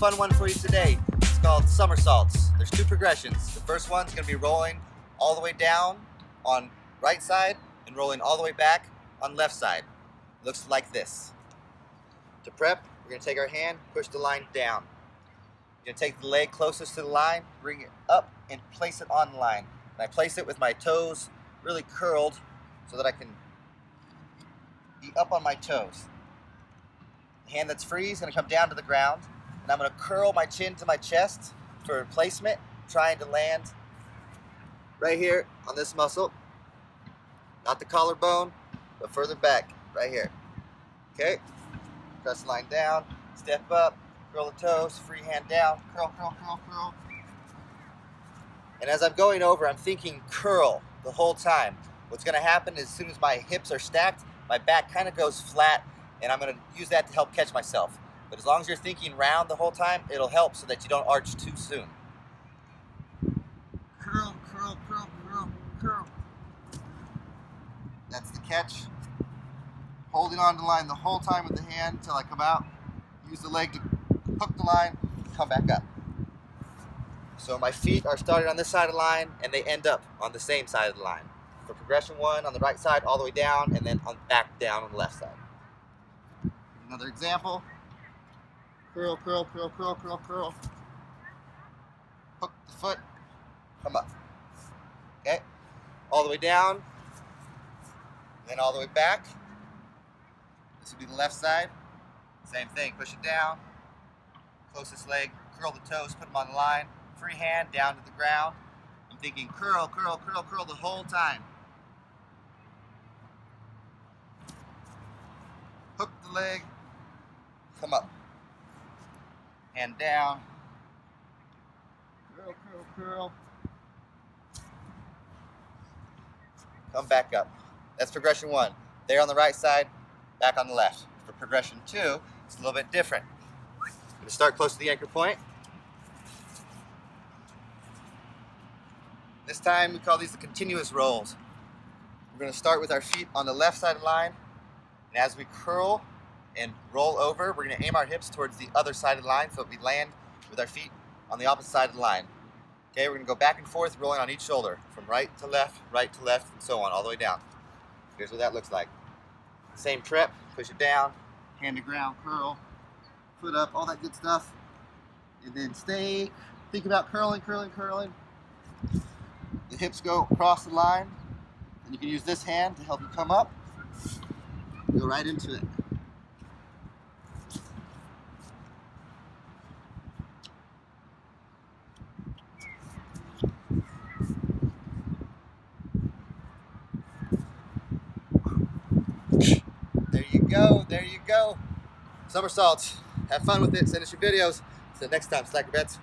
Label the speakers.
Speaker 1: fun one for you today. It's called Somersaults. There's two progressions. The first one's going to be rolling all the way down on right side and rolling all the way back on left side. Looks like this. To prep, we're going to take our hand, push the line down. You're going to take the leg closest to the line, bring it up, and place it on the line. And I place it with my toes really curled so that I can be up on my toes. The hand that's free is going to come down to the ground, and I'm going to curl my chin to my chest for placement, trying to land right here on this muscle. Not the collarbone, but further back, right here. Okay? Press the line down, step up, curl the toes, free hand down, curl, curl, curl, curl. And as I'm going over, I'm thinking curl the whole time. What's going to happen is as soon as my hips are stacked, my back kind of goes flat, and I'm going to use that to help catch myself. But as long as you're thinking round the whole time, it'll help so that you don't arch too soon. Curl, curl, curl, curl, curl. That's the catch. Holding on to the line the whole time with the hand until I come out. Use the leg to hook the line, come back up. So my feet are started on this side of the line, and they end up on the same side of the line. For progression one, on the right side all the way down, and then back down on the left side. Another example. Curl, curl, curl, curl, curl, curl. Hook the foot, come up. Okay? All the way down, then all the way back. This would be the left side. Same thing, push it down. Closest leg, curl the toes, put them on the line. Free hand down to the ground. I'm thinking curl, curl, curl, curl the whole time. Hook the leg, come up. Hand down. Curl, curl, curl. Come back up. That's progression one. There on the right side, back on the left. For progression two, it's a little bit different. I'm going to start close to the anchor point. This time we call these the continuous rolls. We're going to start with our feet on the left side of the line. And as we curl and roll over, we're going to aim our hips towards the other side of the line so that we land with our feet on the opposite side of the line. Okay, we're going to go back and forth, rolling on each shoulder, from right to left, and so on, all the way down. Here's what that looks like. Same prep, push it down, hand to ground, curl, foot up, all that good stuff. And then stay, think about curling, curling, curling. The hips go across the line, and you can use this hand to help you come up. Go right into it. There you go, there you go. Somersaults. Have fun with it, send us your videos. Until next time, SLACKROBATS.